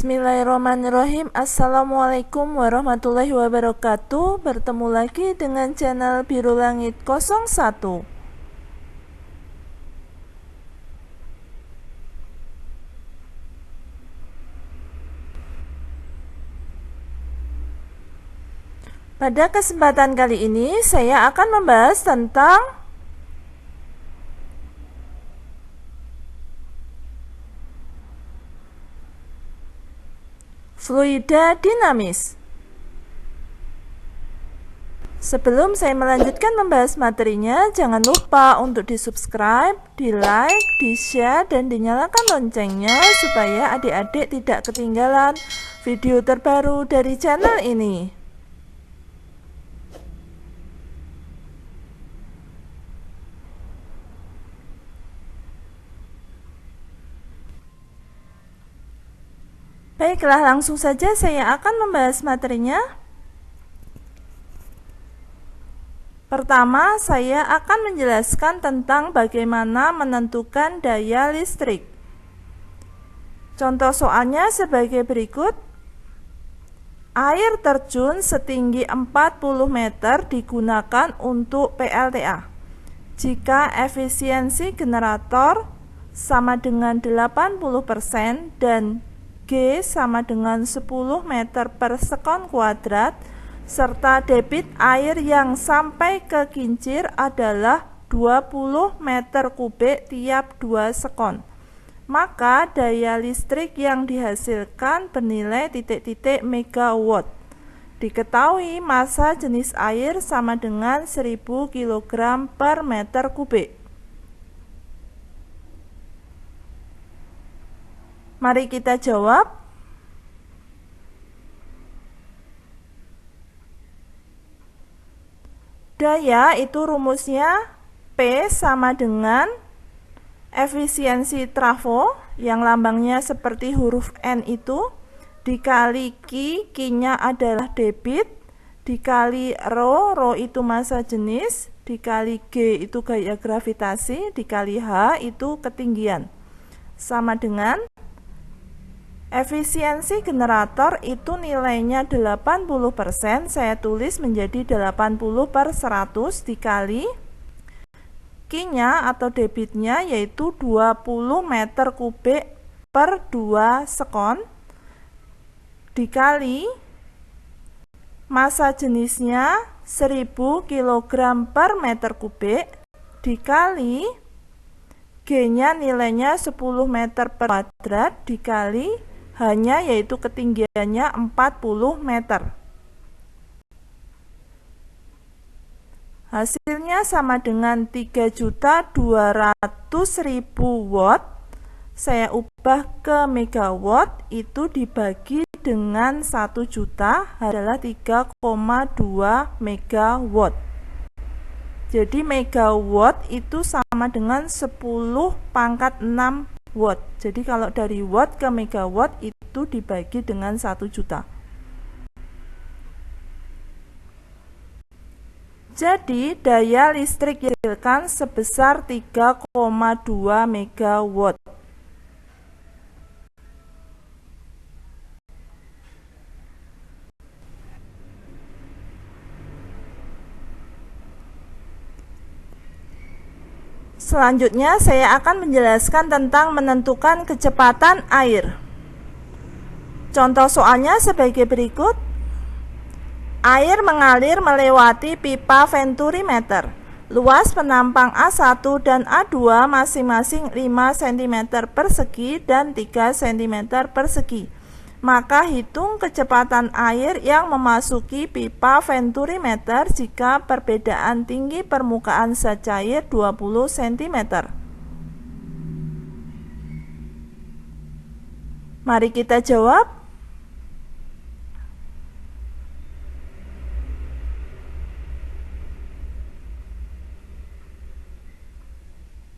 Bismillahirrahmanirrahim. Assalamualaikum warahmatullahi wabarakatuh. Bertemu lagi dengan channel Biru Langit 01. Pada kesempatan kali ini saya akan membahas tentang fluida dinamis. Sebelum saya melanjutkan membahas materinya, jangan lupa untuk di-subscribe, di-like, di-share, dan dinyalakan loncengnya supaya adik-adik tidak ketinggalan video terbaru dari channel ini. Baiklah, langsung saja saya akan membahas materinya. Pertama, saya akan menjelaskan tentang bagaimana menentukan daya listrik. Contoh soalnya sebagai berikut. Air terjun setinggi 40 meter digunakan untuk PLTA. Jika efisiensi generator sama dengan 80% dan G sama dengan 10 meter per sekon kuadrat, serta debit air yang sampai ke kincir adalah 20 meter kubik tiap 2 sekon. Maka daya listrik yang dihasilkan bernilai titik-titik megawatt. Diketahui massa jenis air sama dengan 1000 kg per meter kubik. Mari kita jawab. Daya itu rumusnya P sama dengan efisiensi trafo yang lambangnya seperti huruf N itu dikali Q, Q-nya adalah debit, dikali rho itu massa jenis, dikali G itu gaya gravitasi, dikali H itu ketinggian. Sama dengan efisiensi generator itu nilainya 80%, saya tulis menjadi 80/100 dikali Q-nya atau debitnya yaitu 20 meter kubik per 2 sekon dikali massa jenisnya 1000 kg per meter kubik dikali G-nya nilainya 10 meter per kuadrat dikali hanya yaitu ketinggiannya 40 meter. Hasilnya sama dengan 3.200.000 watt. Saya ubah ke megawatt, itu dibagi dengan 1 juta adalah 3,2 megawatt. Jadi megawatt itu sama dengan 10⁻⁶ watt. Jadi kalau dari watt ke megawatt itu dibagi dengan 1 juta. Jadi daya listrik yang dihasilkan sebesar 3,2 megawatt. Selanjutnya saya akan menjelaskan tentang menentukan kecepatan air. Contoh soalnya sebagai berikut. Air mengalir melewati pipa venturimeter. Luas penampang A1 dan A2 masing-masing 5 cm persegi dan 3 cm persegi. Maka hitung kecepatan air yang memasuki pipa venturimeter jika perbedaan tinggi permukaan zat cair 20 cm. Mari kita jawab.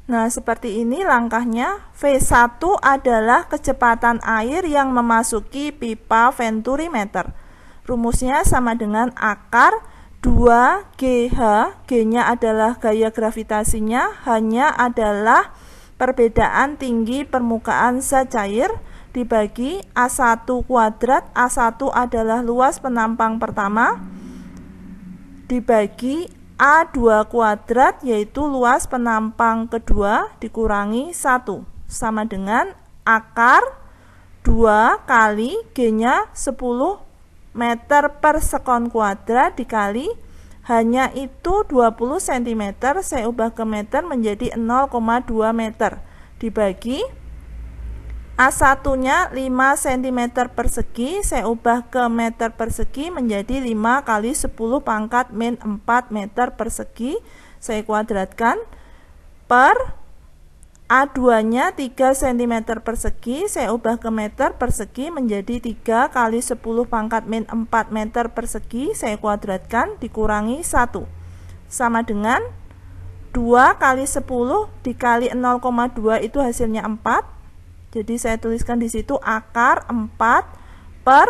Nah, seperti ini langkahnya. V1 adalah kecepatan air yang memasuki pipa venturimeter. Rumusnya sama dengan akar 2GH. G-nya adalah gaya gravitasinya, H-nya adalah perbedaan tinggi permukaan zat cair, dibagi A1 kuadrat, A1 adalah luas penampang pertama, dibagi A2 kuadrat yaitu luas penampang kedua dikurangi 1 sama dengan akar 2 kali G-nya 10 meter per sekon kuadrat dikali hanya itu 20 cm, saya ubah ke meter menjadi 0,2 meter dibagi A1 nya 5 cm persegi, saya ubah ke meter persegi menjadi 5 kali 10 pangkat min 4 meter persegi, saya kuadratkan, per A2 nya 3 cm persegi, saya ubah ke meter persegi menjadi 3 kali 10 pangkat min 4 meter persegi, saya kuadratkan, dikurangi 1 sama dengan 2 kali 10 dikali 0,2 itu hasilnya 4. Jadi saya tuliskan di situ akar 4 per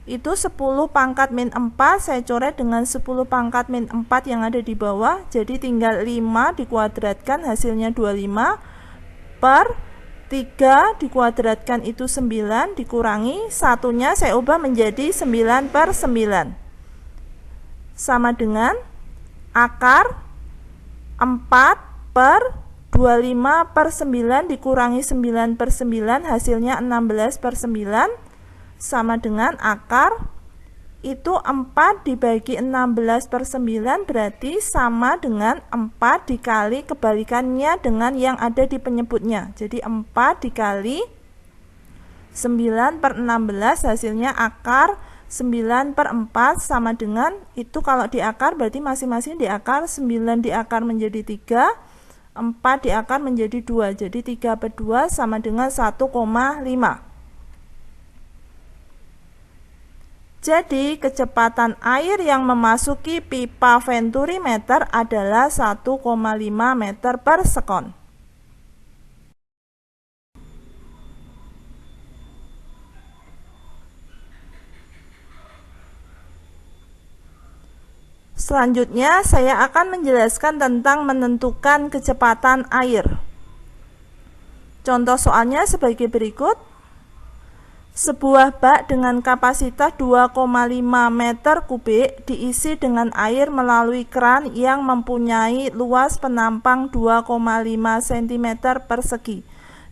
itu 10 pangkat min 4, saya coret dengan 10 pangkat min 4 yang ada di bawah, jadi tinggal 5 dikuadratkan hasilnya 25 per 3 dikuadratkan itu 9 dikurangi satunya saya ubah menjadi 9 per 9 sama dengan akar 4 per 25 per 9 dikurangi 9 per 9 hasilnya 16 per 9 sama dengan akar itu 4 dibagi 16 per 9 berarti sama dengan 4 dikali kebalikannya dengan yang ada di penyebutnya, jadi 4 dikali 9 per 16 hasilnya akar 9 per 4 sama dengan itu kalau di akar berarti masing-masing di akar 9 di akar menjadi 3, 4 di akar menjadi 2, jadi 3 per 2 sama dengan 1,5. Jadi kecepatan air yang memasuki pipa venturimeter adalah 1,5 meter per sekon. Selanjutnya saya akan menjelaskan tentang menentukan kecepatan air. Contoh soalnya sebagai berikut. Sebuah bak dengan kapasitas 2,5 meter kubik diisi dengan air melalui keran yang mempunyai luas penampang 2,5 cm persegi.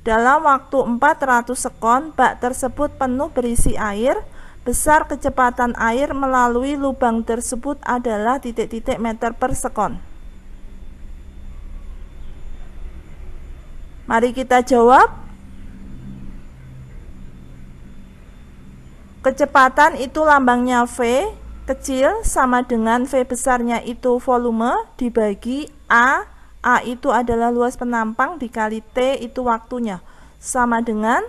Dalam waktu 400 sekon, bak tersebut penuh berisi air. Besar kecepatan air melalui lubang tersebut adalah titik-titik meter per sekon. Mari kita jawab. Kecepatan itu lambangnya V kecil sama dengan V besarnya itu volume dibagi A itu adalah luas penampang dikali T itu waktunya sama dengan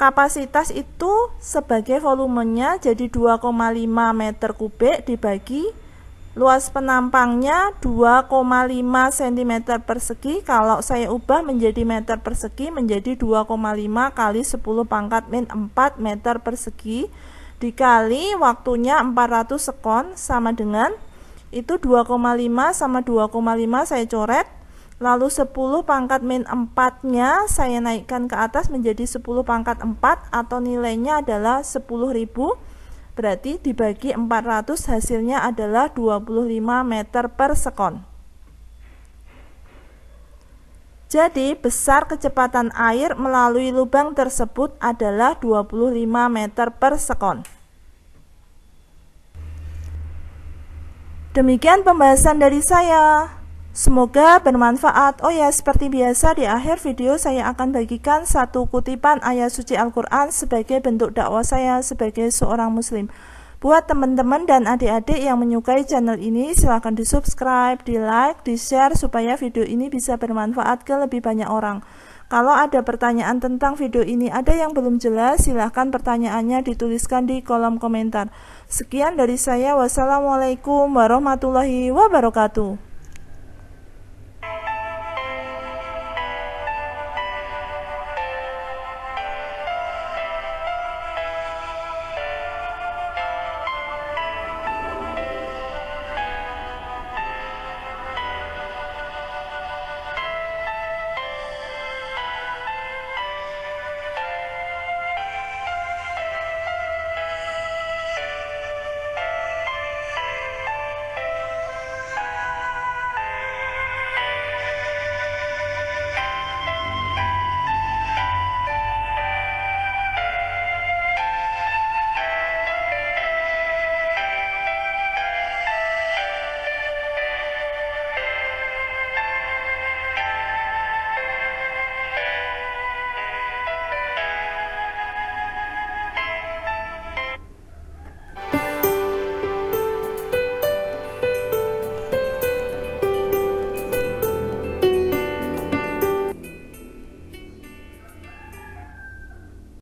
kapasitas itu sebagai volumenya jadi 2,5 meter kubik dibagi luas penampangnya 2,5 cm persegi, kalau saya ubah menjadi meter persegi menjadi 2,5 kali 10 pangkat min 4 meter persegi dikali waktunya 400 sekon sama dengan itu 2,5 sama 2,5 saya coret, lalu 10 pangkat min 4 nya saya naikkan ke atas menjadi 10 pangkat 4 atau nilainya adalah 10.000, berarti dibagi 400 hasilnya adalah 25 meter per sekon. Jadi besar kecepatan air melalui lubang tersebut adalah 25 meter per sekon. Demikian pembahasan dari saya. Semoga bermanfaat. Oh ya, seperti biasa di akhir video saya akan bagikan satu kutipan ayat suci Al-Quran sebagai bentuk dakwah saya sebagai seorang muslim. Buat teman-teman dan adik-adik yang menyukai channel ini, silahkan di subscribe, di like, di share supaya video ini bisa bermanfaat ke lebih banyak orang. Kalau ada pertanyaan tentang video ini ada yang belum jelas, silahkan pertanyaannya dituliskan di kolom komentar. Sekian dari saya, wassalamualaikum warahmatullahi wabarakatuh.